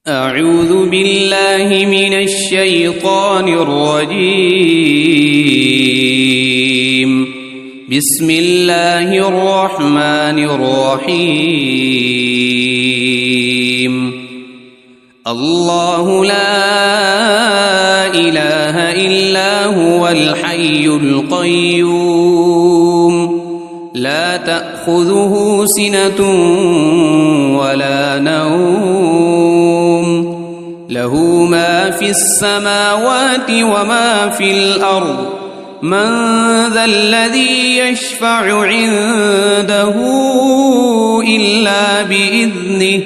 أعوذ بالله من الشيطان الرجيم. بسم الله الرحمن الرحيم. الله لا إله إلا هو الحي القيوم لا تأخذه سنة ولا نوم له ما في السماوات وما في الأرض من ذا الذي يشفع عنده إلا بإذنه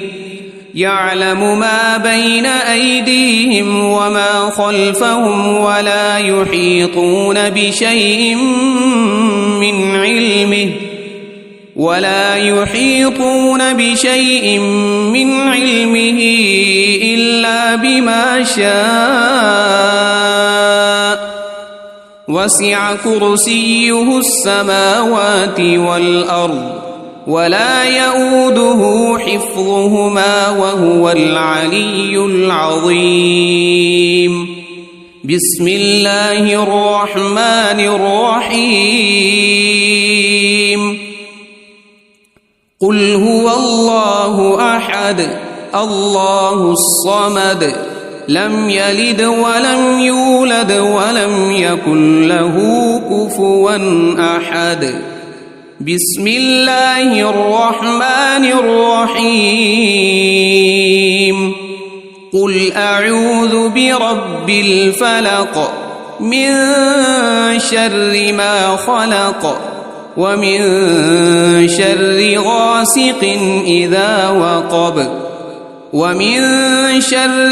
يعلم ما بين أيديهم وما خلفهم ولا يحيطون بشيء من علمه إلا بما شاء وسع كرسيه السماوات والأرض ولا يؤوده حفظهما وهو العلي العظيم. بسم الله الرحمن الرحيم. قل هو الله أحد الله الصمد لم يلد ولم يولد ولم يكن له كفوا أحد. بسم الله الرحمن الرحيم. قل أعوذ برب الفلق من شر ما خلق ومن شر غاسق إذا وقب ومن شر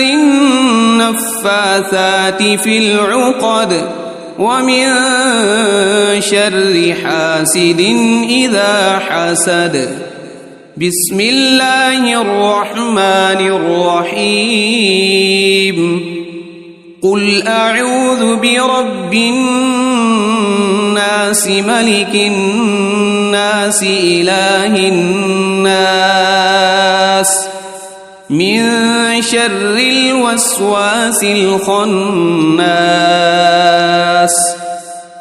النفاثات في العقد ومن شر حاسد إذا حسد. بسم الله الرحمن الرحيم. قل أعوذ برب الناس ملك الناس إله الناس من شر الوسواس الخناس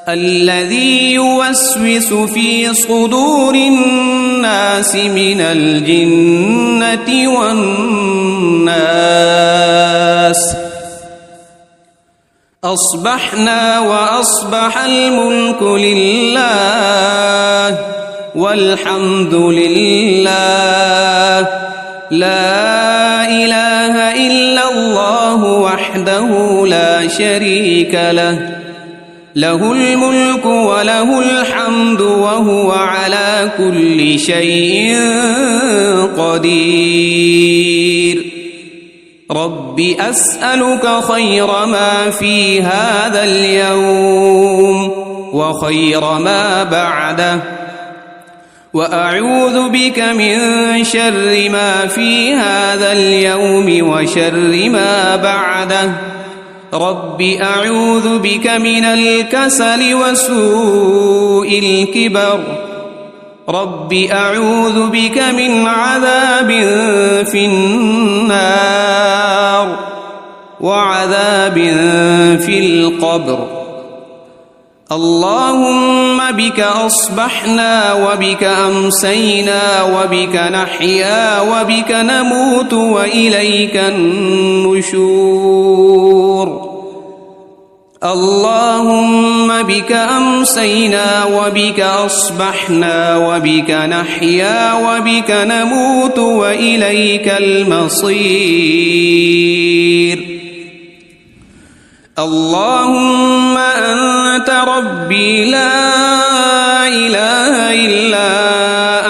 الذي يوسوس في صدور الناس من الجنة والناس. أصبحنا وأصبح الملك لله والحمد لله لا إله إلا الله وحده لا شريك له له الملك وله الحمد وهو على كل شيء قدير. رب أسألك خير ما في هذا اليوم وخير ما بعده وأعوذ بك من شر ما في هذا اليوم وشر ما بعده. رب أعوذ بك من الكسل وسوء الكبر. رب أعوذ بك من عذاب في النار وعذاب في القبر. اللهم بك أصبحنا وبك أمسينا وبك نحيا وبك نموت وإليك النشور. اللهم بك أمسينا وبك أصبحنا وبك نحيا وبك نموت وإليك المصير. اللهم أنت ربي لا إله إلا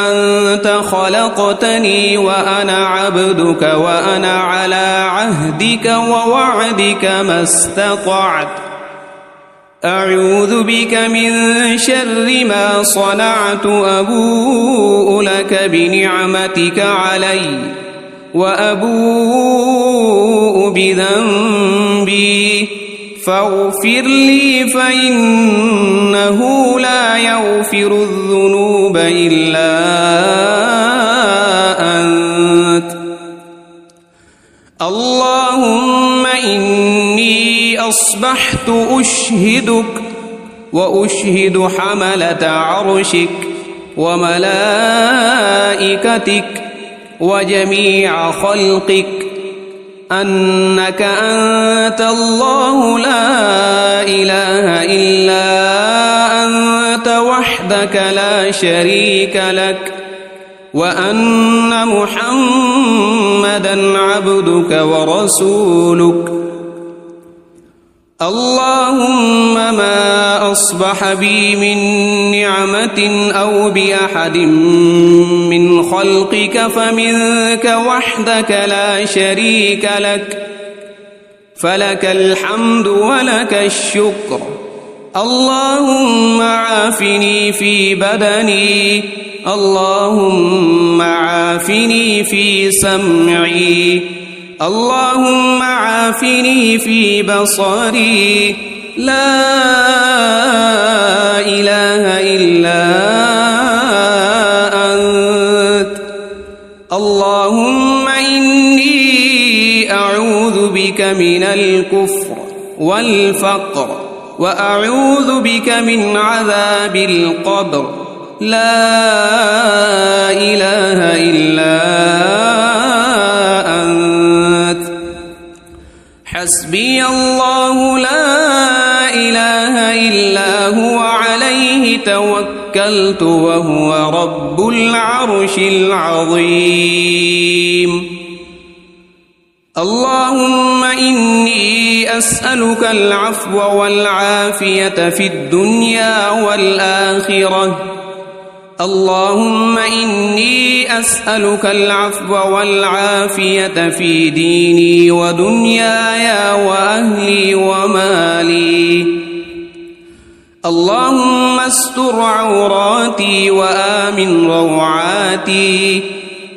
أنت خلقتني وأنا عبدك وأنا على عهدك ووعدك ما استطعت. أعوذ بك من شر ما صنعت أبوء لك بنعمتك علي وأبوء بذنبي فاغفر لي فإنه لا يغفر الذنوب إلا أنت. اللهم إني أصبحت أشهدك وأشهد حملة عرشك وملائكتك وجميع خلقك أنك أنت الله لا إله إلا أنت وحدك لا شريك لك وأن محمدًا عبدك ورسولك. اللهم ما أصبح بي من نعمة أو بأحد من خلقك فمنك وحدك لا شريك لك، فلك الحمد ولك الشكر. اللهم عافني في بدني، اللهم عافني في سمعي، اللهم عافني في بصري، لا إله إلا أنت. اللهم إني أعوذ بك من الكفر والفقر وأعوذ بك من عذاب القبر، لا إله إلا أنت. حسبي الله لا إله إلا هو عليه توكلت وهو رب العرش العظيم. اللهم إني أسألك العفو والعافية في الدنيا والآخرة. اللهم إني أسألك العفو والعافية في ديني ودنياي وأهلي ومالي. اللهم استر عوراتي وآمن روعاتي.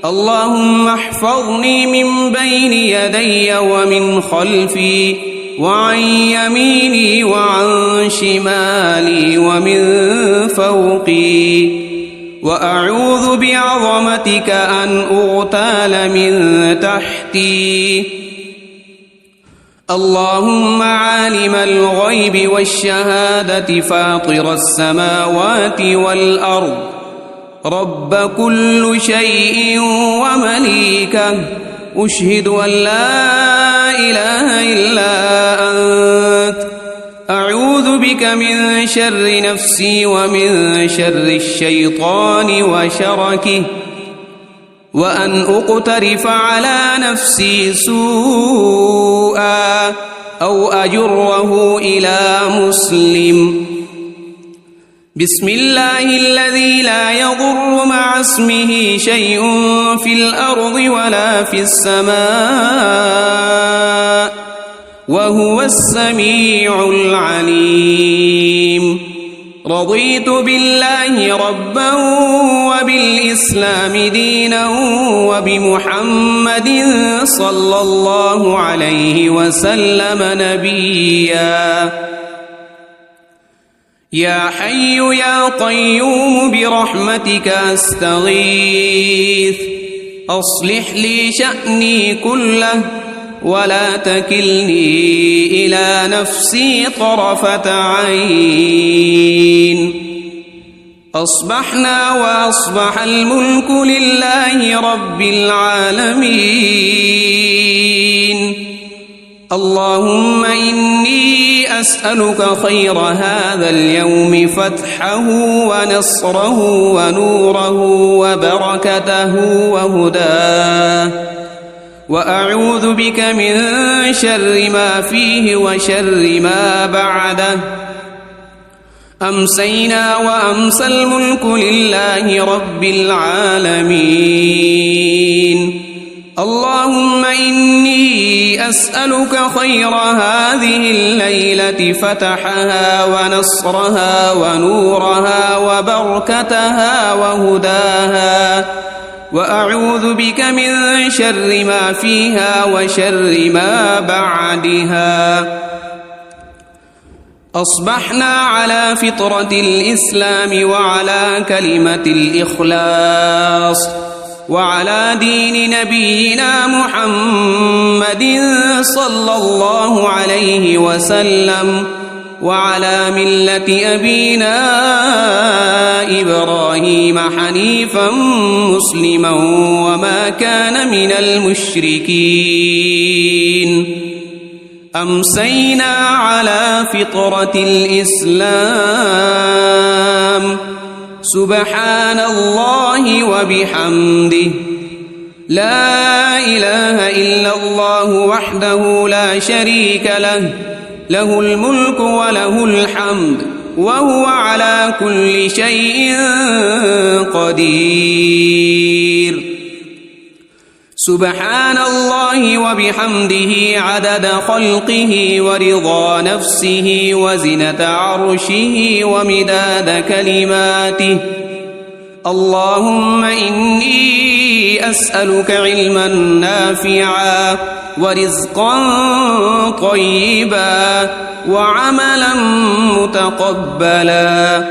اللهم احفظني من بين يدي ومن خلفي وعن يميني وعن شمالي ومن فوقي، وأعوذ بعظمتك أن أغتال من تحتي. اللهم عالم الغيب والشهادة فاطر السماوات والأرض، رب كل شيء ومليكه، أشهد أن لا إله إلا أنت. أعوذ بك من شر نفسي ومن شر الشيطان وشركه، وأن أقترف على نفسي سوءا أو أجره إلى مسلم. بسم الله الذي لا يضر مع اسمه شيء في الأرض ولا في السماء وهو السميع العليم. رضيت بالله ربا وبالإسلام دينا وبمحمد صلى الله عليه وسلم نبيا. يا حي يا قيوم برحمتك أستغيث، أصلح لي شأني كله ولا تكلني إلى نفسي طرفة عين. أصبحنا وأصبح الملك لله رب العالمين. اللهم إني أسألك خير هذا اليوم، فتحه ونصره ونوره وبركته وهداه، وأعوذ بك من شر ما فيه وشر ما بعده. أمسينا وأمسى الملك لله رب العالمين. اللهم إني أسألك خير هذه الليلة، فتحها ونصرها ونورها وبركتها وهداها، وأعوذ بك من شر ما فيها وشر ما بعدها. أصبحنا على فطرة الإسلام وعلى كلمة الإخلاص، وعلى دين نبينا محمد صلى الله عليه وسلم، وعلى ملة أبينا إبراهيم حنيفا مسلما وما كان من المشركين. أمسينا على فطرة الإسلام، سبحان الله وبحمده، لا إله إلا الله وحده لا شريك له، له الملك وله الحمد وهو على كل شيء قدير. سبحان الله وبحمده عدد خلقه ورضا نفسه وزنة عرشه ومداد كلماته. اللهم إني أسألك علما نافعا ورزقا طيبا وعملا متقبلا.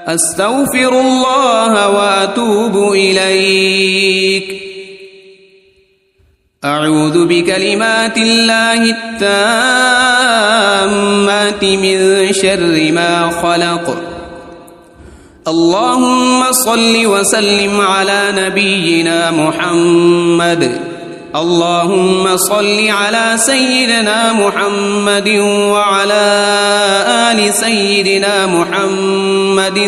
أستغفر الله وأتوب إليك. أعوذ بكلمات الله التامات من شر ما خلق. اللهم صل وسلم على نبينا محمد. اللهم صل على سيدنا محمد وعلى آل سيدنا محمد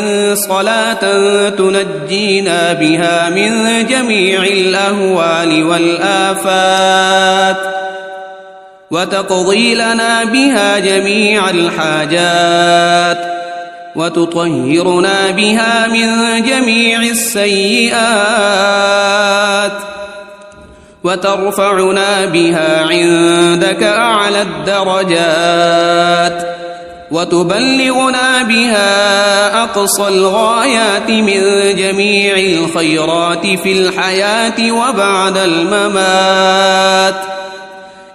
صلاة تنجينا بها من جميع الأهوال والآفات، وتقضي لنا بها جميع الحاجات، وتطهرنا بها من جميع السيئات، وترفعنا بها عندك أعلى الدرجات، وتبلغنا بها أقصى الغايات من جميع الخيرات في الحياة وبعد الممات.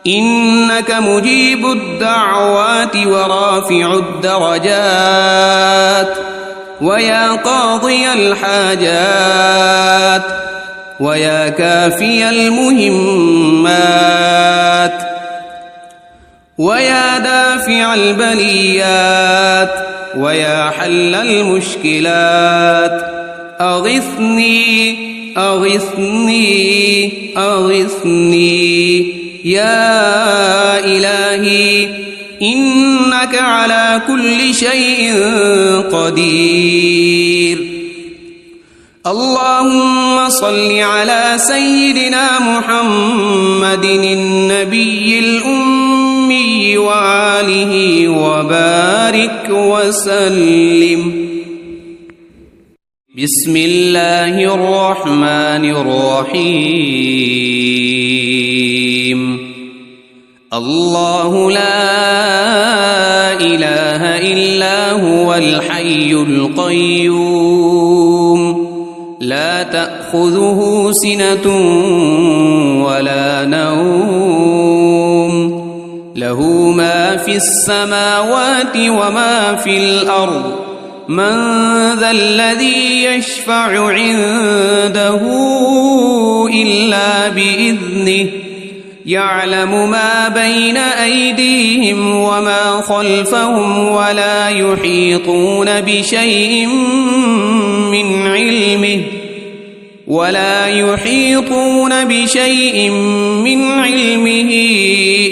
إنك مجيب الدعوات ورافع الدرجات، ويا قاضي الحاجات، ويا كافي المهمات، ويا دافع البليات، ويا حل المشكلات. أغثني أغثني أغثني يا إلهي، إنك على كل شيء قدير. اللهم صل على سيدنا محمد النبي الأمي وآله وبارك وسلم. بسم الله الرحمن الرحيم. الله لا إله إلا هو الحي القيوم، لا تأخذه سنة ولا نوم، له ما في السماوات وما في الأرض. من ذا الذي يشفع عنده إلا بإذنه، يعلم ما بين أيديهم وما خلفهم، ولا يحيطون بشيء من علمه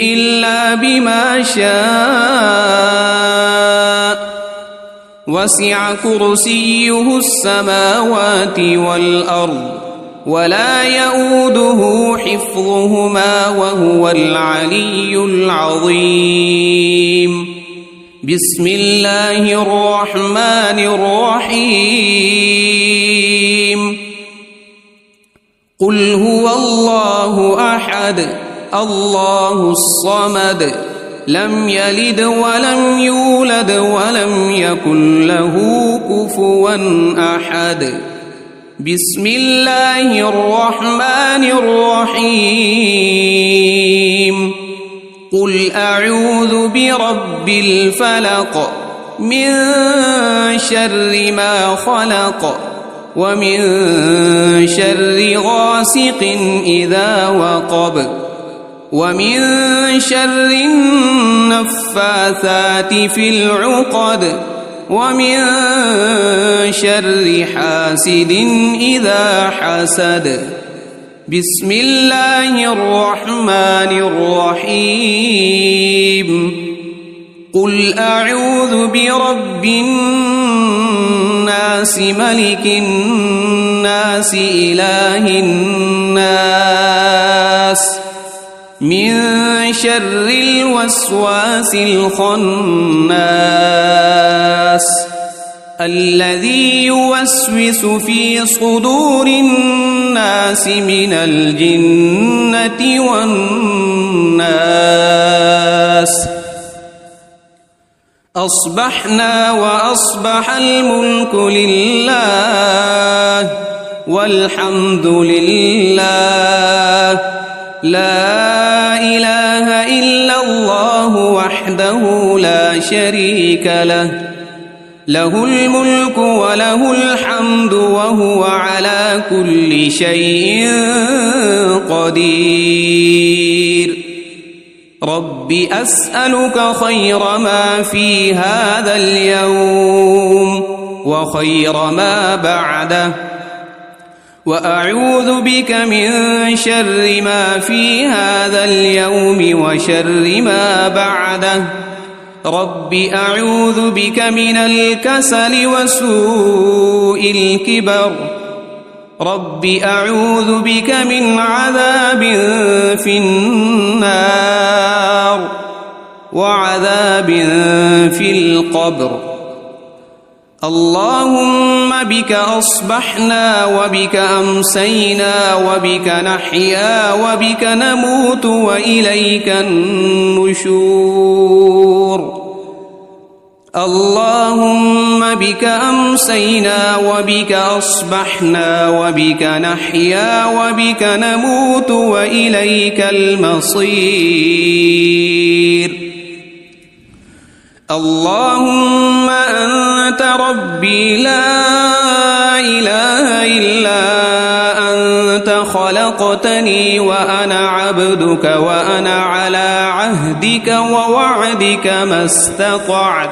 إلا بما شاء. وسع كرسيه السماوات والأرض، ولا يؤوده حفظهما، وهو العلي العظيم. بسم الله الرحمن الرحيم. قل هو الله أحد الله الصمد، لم يلد ولم يولد ولم يكن له كفوا أحد. بسم الله الرحمن الرحيم. قل أعوذ برب الفلق من شر ما خلق، ومن شر غاسق إذا وقب ومن شر النفاثات في العقد ومن شر حاسد إذا حسد. بسم الله الرحمن الرحيم. قل أعوذ برب الناس ملك الناس إله الناس من شر الوسواس الخناس الذي يوسوس في صدور الناس من الجنة والناس. أصبحنا وأصبح الملك لله والحمد لله لا إله إلا الله وحده لا شريك له له الملك وله الحمد وهو على كل شيء قدير. رب أسألك خير ما في هذا اليوم وخير ما بعده وأعوذ بك من شر ما في هذا اليوم وشر ما بعده. رب أعوذ بك من الكسل وسوء الكبر. رب أعوذ بك من عذاب في النار وعذاب في القبر. اللهم بك أصبحنا وبك أمسينا وبك نحيا وبك نموت وإليك النشور. اللهم بك أمسينا وبك أصبحنا وبك نحيا وبك نموت وإليك المصير. اللهم أنت ربي لا إله إلا أنت خلقتني وأنا عبدك وأنا على عهدك ووعدك ما استطعت.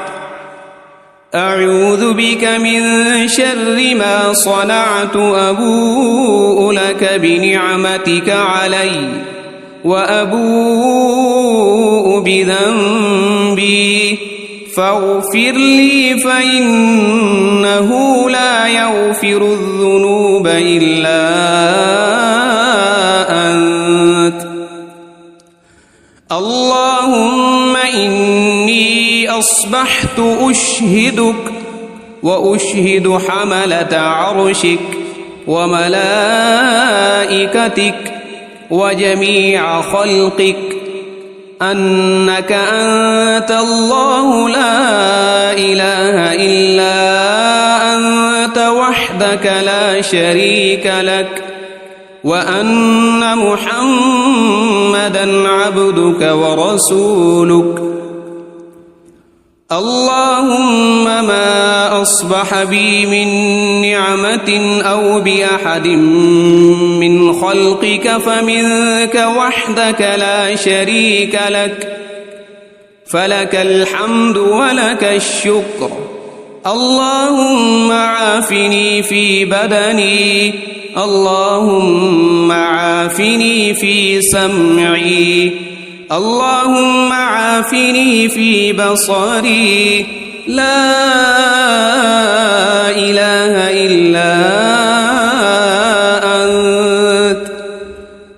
أعوذ بك من شر ما صنعت. أبوء لك بنعمتك علي وأبوء بذنبي فاغفر لي فإنه لا يغفر الذنوب إلا أنت. اللهم إني أصبحت أشهدك وأشهد حملة عرشك وملائكتك وجميع خلقك أنك أنت الله لا إله إلا أنت وحدك لا شريك لك وأن محمدًا عبدك ورسولك. اللهم ما أصبح بي من نعمة أو بأحد من خلقك فمنك وحدك لا شريك لك فلك الحمد ولك الشكر. اللهم عافني في بدني. اللهم عافني في سمعي. اللهم عافني في بصري. لا إله إلا أنت.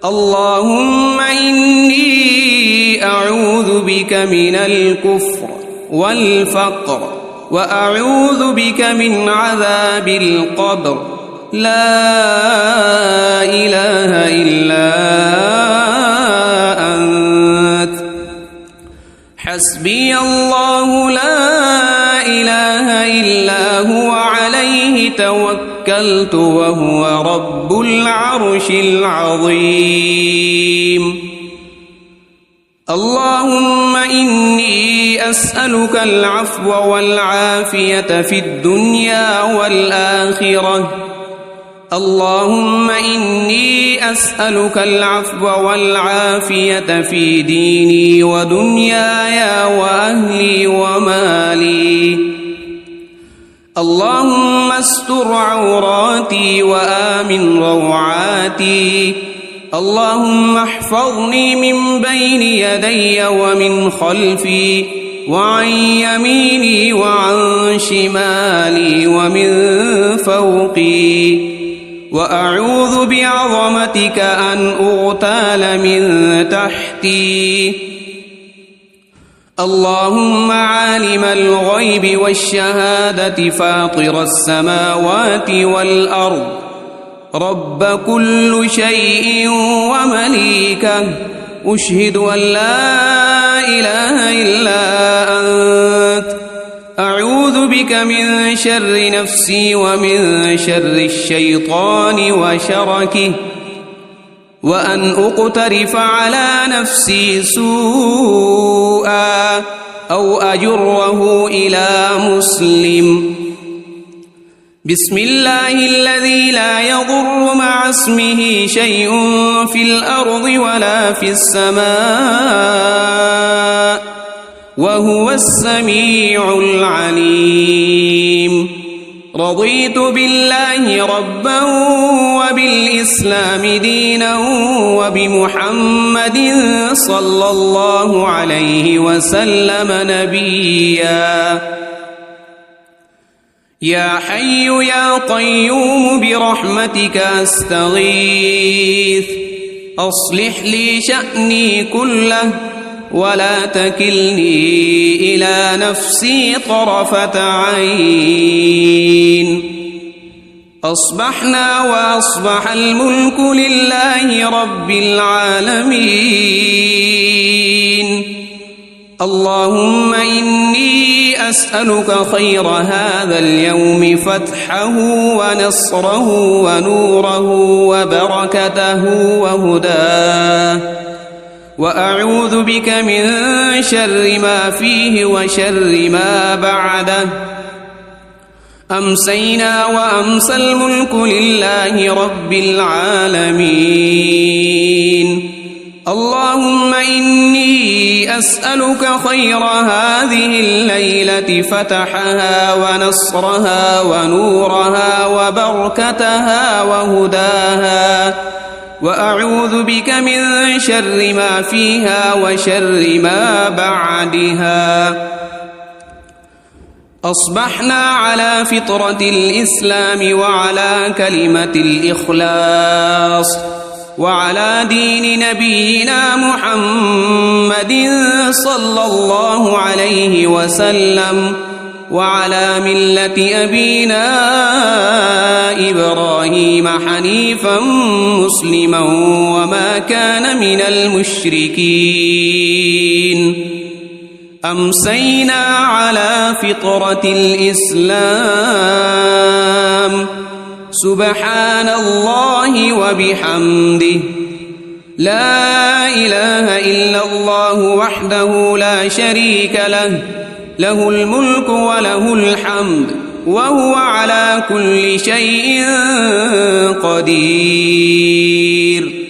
اللهم إني أعوذ بك من الكفر والفقر وأعوذ بك من عذاب القبر. لا إله إلا أنت. حسبي الله لا إله إلا هو عليه توكلت وهو رب العرش العظيم. اللهم إني أسألك العفو والعافية في الدنيا والآخرة اللهم إني أسألك العفو والعافية في ديني ودنياي وأهلي ومالي. اللهم استر عوراتي وآمن روعاتي. اللهم احفظني من بين يدي ومن خلفي وعن يميني وعن شمالي ومن فوقي، وأعوذ بعظمتك أن أغتال من تحتي. اللهم عالم الغيب والشهادة فاطر السماوات والأرض، رب كل شيء ومليكه، أشهد أن لا إله إلا أنت، أعوذ بك من شر نفسي ومن شر الشيطان وشركه، وأن أقترف على نفسي سوءا أو أجره إلى مسلم. بسم الله الذي لا يضر مع اسمه شيء في الأرض ولا في السماء، وهو السميع العليم. رضيت بالله ربا وبالإسلام دينا وبمحمد صلى الله عليه وسلم نبيا. يا حي يا قيوم برحمتك أستغيث، أصلح لي شأني كله ولا تكلني إلى نفسي طرفة عين. أصبحنا وأصبح الملك لله رب العالمين. اللهم إني أسألك خير هذا اليوم، فتحه ونصره ونوره وبركته وهداه، وأعوذ بك من شر ما فيه وشر ما بعده. أمسينا وأمسى الملك لله رب العالمين. اللهم إني أسألك خير هذه الليلة، فتحها ونصرها ونورها وبركتها وهداها، وأعوذ بك من شر ما فيها وشر ما بعدها. أصبحنا على فطرة الإسلام وعلى كلمة الإخلاص وعلى دين نبينا محمد صلى الله عليه وسلم، وعلى ملة أبينا إبراهيم حنيفا مسلما وما كان من المشركين. أمسينا على فطرة الإسلام. سبحان الله وبحمده، لا إله إلا الله وحده لا شريك له، له الملك وله الحمد وهو على كل شيء قدير.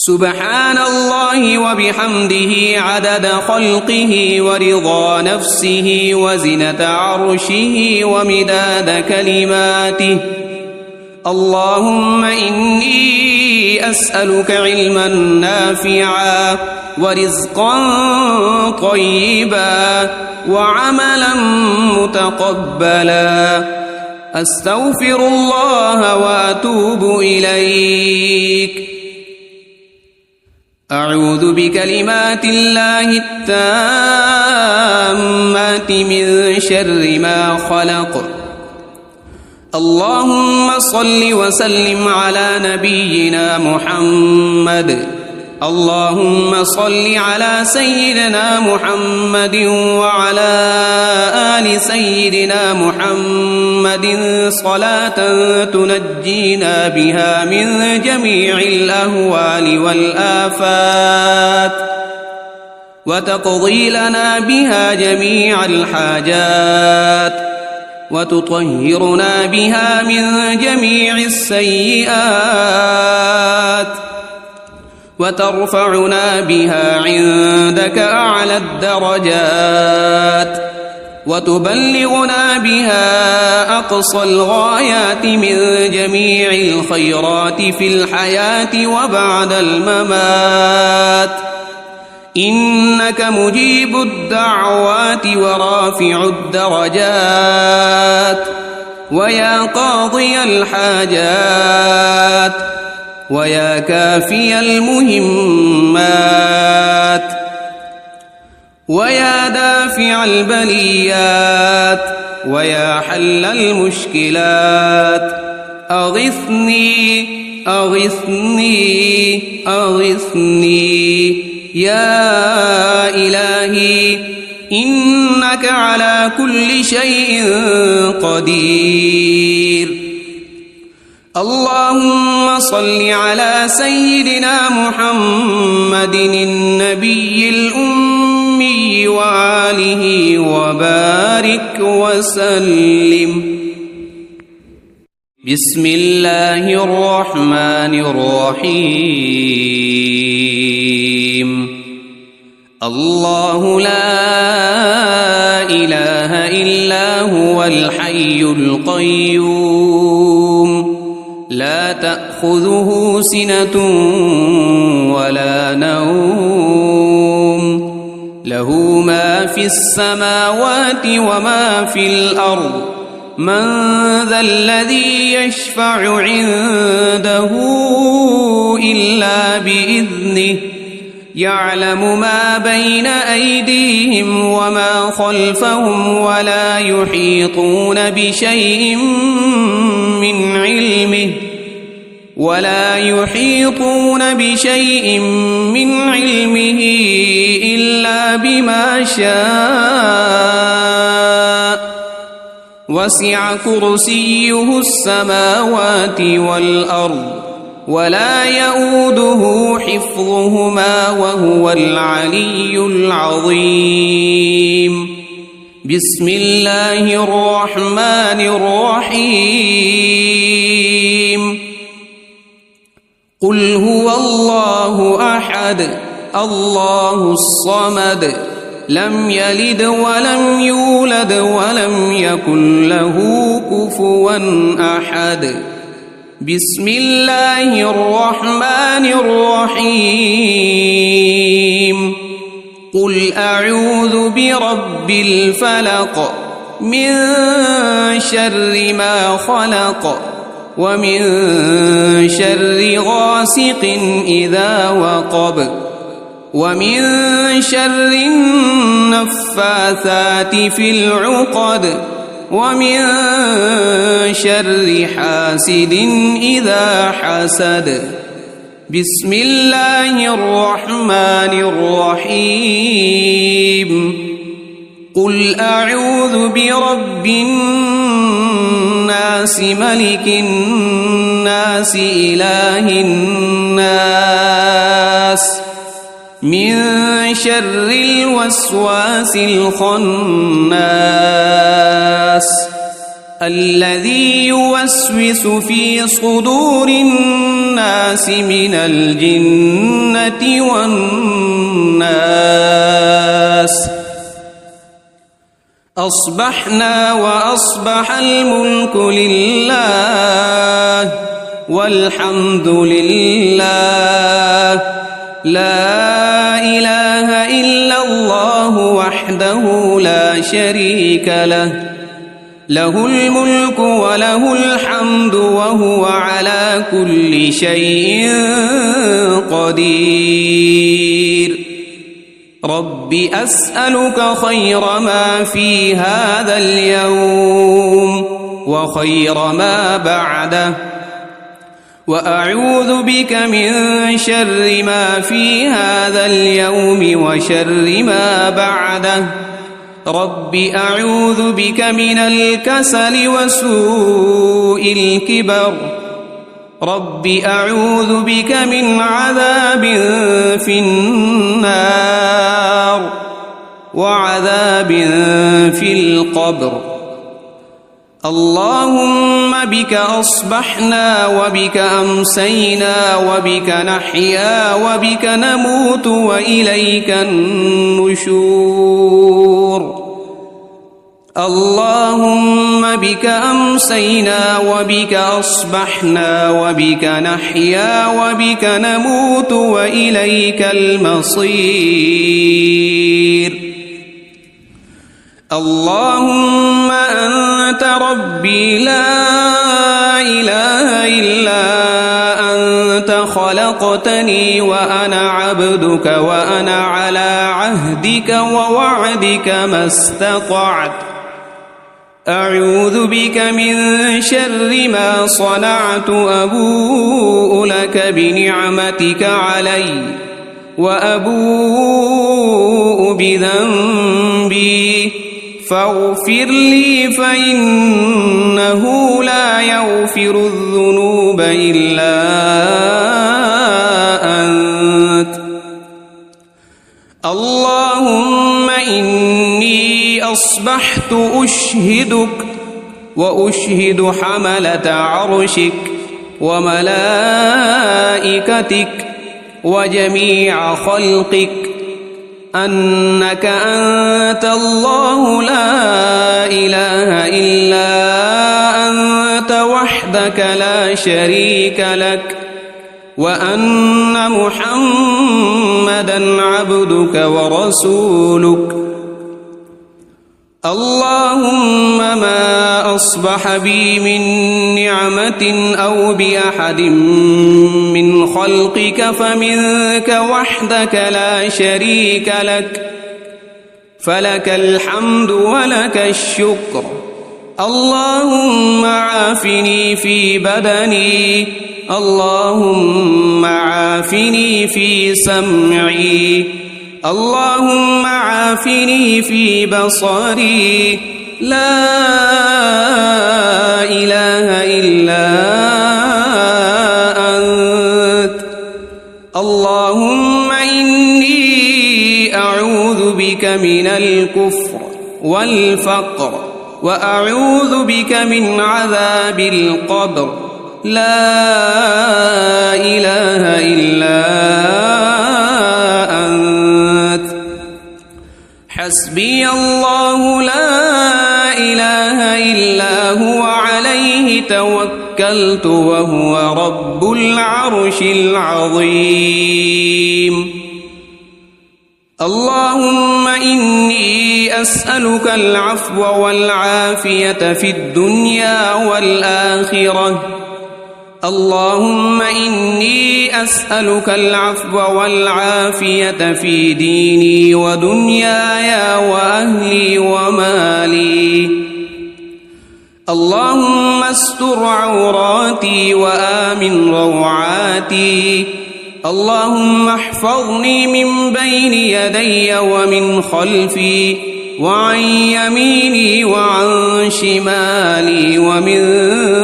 سبحان الله وبحمده عدد خلقه ورضا نفسه وزنة عرشه ومداد كلماته. اللهم إني أسألك علما نافعا ورزقا طيبا وعملا متقبلا. أستغفر الله وأتوب إليك. أعوذ بكلمات الله التامات من شر ما خلق. اللهم صل وسلم على نبينا محمد. اللهم صل على سيدنا محمد وعلى آل سيدنا محمد صلاة تنجينا بها من جميع الأهوال والآفات، وتقضي لنا بها جميع الحاجات، وتطهرنا بها من جميع السيئات وترفعنا بها عندك أعلى الدرجات وتبلغنا بها أقصى الغايات من جميع الخيرات في الحياة وبعد الممات إنك مجيب الدعوات ورافع الدرجات ويا قاضي الحاجات ويا كافي المهمات ويا دافع البليات ويا حل المشكلات أغثني أغثني أغثني يا إلهي إنك على كل شيء قدير. اللهم صل على سيدنا محمد النبي الأمي وآله وبارك وسلم. بسم الله الرحمن الرحيم. الله لا إله إلا هو الحي القيوم لا تأخذه سنة ولا نوم له ما في السماوات وما في الأرض من ذا الذي يشفع عنده إلا بإذنه يعلم ما بين أيديهم وما خلفهم ولا يحيطون بشيء من علمه إلا بما شاء وسع كرسيه السماوات والأرض ولا يؤوده حفظهما وهو العلي العظيم. بسم الله الرحمن الرحيم. قل هو الله أحد الله الصمد لم يلد ولم يولد ولم يكن له كفوا أحد. بسم الله الرحمن الرحيم. قل أعوذ برب الفلق من شر ما خلق ومن شر غاسق إذا وقب ومن شر النفاثات في العقد ومن شر حاسد إذا حسد. بسم الله الرحمن الرحيم. قل أعوذ برب الناس ملك الناس إله الناس من شر الوسواس الخناس الذي يوسوس في صدور الناس من الجنة والناس. أصبحنا وأصبح الملك لله والحمد لله لا إله إلا الله وحده لا شريك له له الملك وله الحمد وهو على كل شيء قدير. رب أسألك خير ما في هذا اليوم وخير ما بعده وأعوذ بك من شر ما في هذا اليوم وشر ما بعده. رب أعوذ بك من الكسل وسوء الكبر. رب أعوذ بك من عذاب في النار وعذاب في القبر. اللهم بك أصبحنا وبك أمسينا وبك نحيا وبك نموت وإليك النشور اللهم بك أمسينا وبك أصبحنا وبك نحيا وبك نموت وإليك المصير اللهم أنت ربي لا إله إلا أنت خلقتني وأنا عبدك وأنا على عهدك ووعدك ما استطعت أعوذ بك من شر ما صنعت أبوء لك بنعمتك علي وأبوء بذنبي فاغفر لي فإنه لا يغفر الذنوب إلا أنت اللهم إني أصبحت أشهدك وأشهد حملة عرشك وملائكتك وجميع خلقك أنك أنت الله لا إله إلا أنت وحدك لا شريك لك وأن محمدًا عبدك ورسولك اللهم ما أصبح بي من نعمة أو بأحد من خلقك فمنك وحدك لا شريك لك فلك الحمد ولك الشكر اللهم عافني في بدني اللهم عافني في سمعي اللهم عافني في بصري لا إله إلا أنت اللهم إني أعوذ بك من الكفر والفقر وأعوذ بك من عذاب القبر لا إله إلا أنت حسبي الله لا إله إلا هو عليه توكلت وهو رب العرش العظيم اللهم إني أسألك العفو والعافية في الدنيا والآخرة اللهم إني أسألك العفو والعافية في ديني ودنياي وأهلي ومالي اللهم استر عوراتي وآمن روعاتي اللهم احفظني من بين يدي ومن خلفي وعن يميني وعن شمالي ومن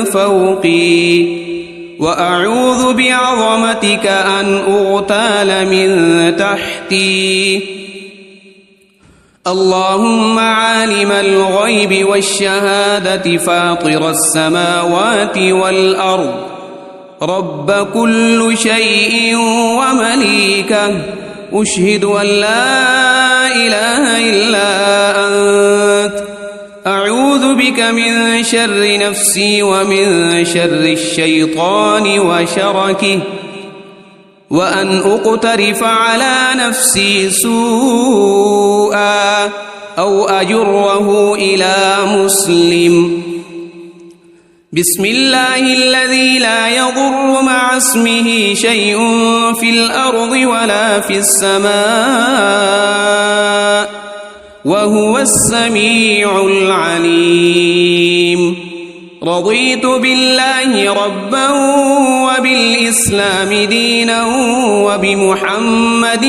فوقي وأعوذ بعظمتك أن أغتال من تحتي اللهم عالم الغيب والشهادة فاطر السماوات والأرض رب كل شيء ومليكه أشهد أن لا إله إلا أنت أعوذ بك من شر نفسي ومن شر الشيطان وشركه وأن أقترف على نفسي سوءا أو أجره إلى مسلم بسم الله الذي لا يضر مع اسمه شيء في الأرض ولا في السماء وهو السميع العليم رضيت بالله ربا وبالإسلام دينا وبمحمد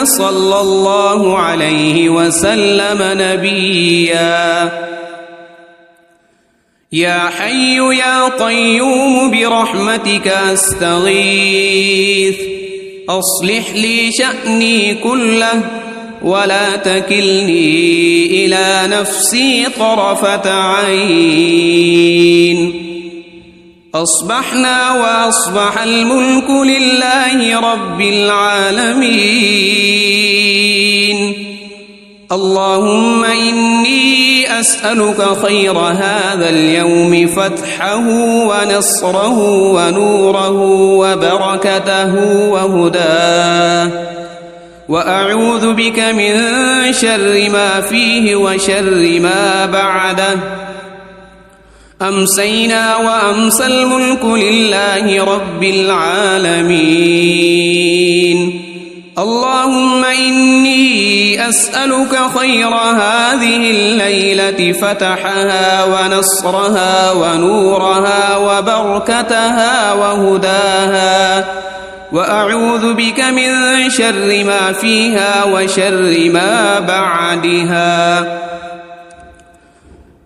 صلى الله عليه وسلم نبيا يا حي يا قيوم برحمتك أستغيث أصلح لي شأني كله ولا تكلني إلى نفسي طرفة عين. أصبحنا وأصبح الملك لله رب العالمين. اللهم إني أسألك خير هذا اليوم فتحه ونصره ونوره وبركته وهداه، وأعوذ بك من شر ما فيه وشر ما بعده. أمسينا وأمسى الملك لله رب العالمين. اللهم إني أسألك خير هذه الليلة فتحها ونصرها ونورها وبركتها وهداها، وأعوذ بك من شر ما فيها وشر ما بعدها.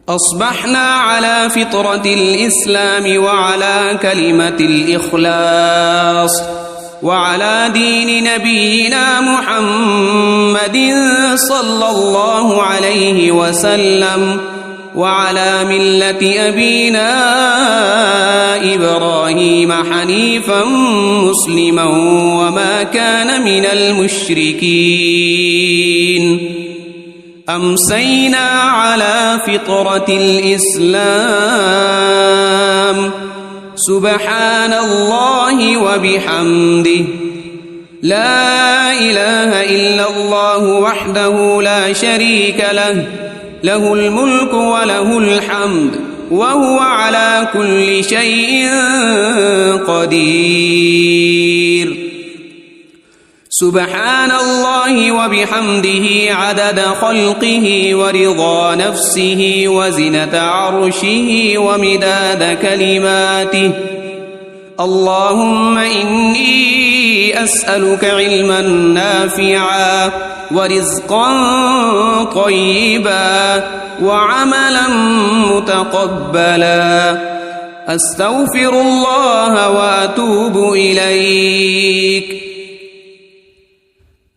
أصبحنا على فطرة الإسلام وعلى كلمة الإخلاص وعلى دين نبينا محمد صلى الله عليه وسلم، وعلى ملة أبينا إبراهيم حنيفا مسلما وما كان من المشركين. أمسينا على فطرة الإسلام. سبحان الله وبحمده، لا إله إلا الله وحده لا شريك له، له الملك وله الحمد وهو على كل شيء قدير. سبحان الله وبحمده عدد خلقه ورضا نفسه وزنة عرشه ومداد كلماته. اللهم إني أسألك علما نافعا ورزقا طيبا وعملا متقبلا. أستغفر الله وأتوب إليك.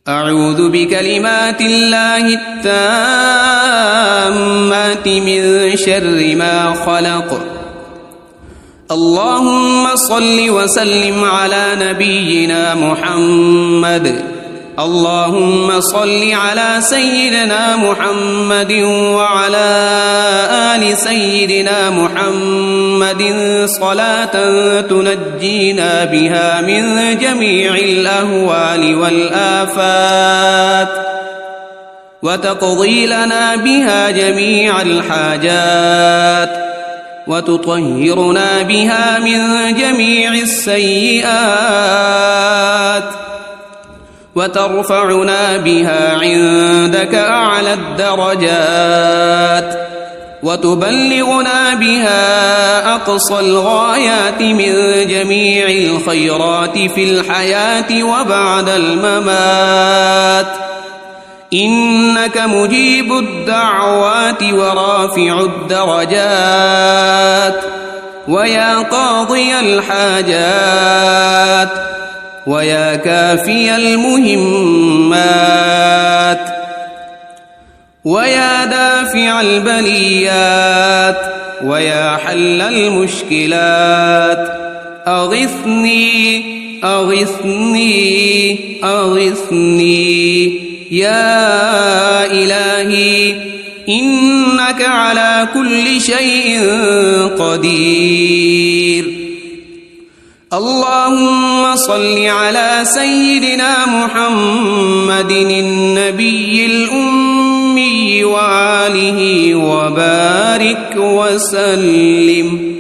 أعوذ بكلمات الله التامات من شر ما خلق. اللهم صل وسلم على نبينا محمد. اللهم صل على سيدنا محمد وعلى آل سيدنا محمد صلاة تنجينا بها من جميع الأهوال والآفات، وتقضي لنا بها جميع الحاجات، وتطهرنا بها من جميع السيئات، وترفعنا بها عندك أعلى الدرجات، وتبلغنا بها أقصى الغايات من جميع الخيرات في الحياة وبعد الممات. إنك مجيب الدعوات ورافع الدرجات، ويا قاضي الحاجات، ويا كافي المهمات، ويا دافع البليات، ويا حل المشكلات. أغثني أغثني أغثني يا إلهي، إنك على كل شيء قدير. اللهم صل على سيدنا محمد النبي الأمي وآله وبارك وسلم.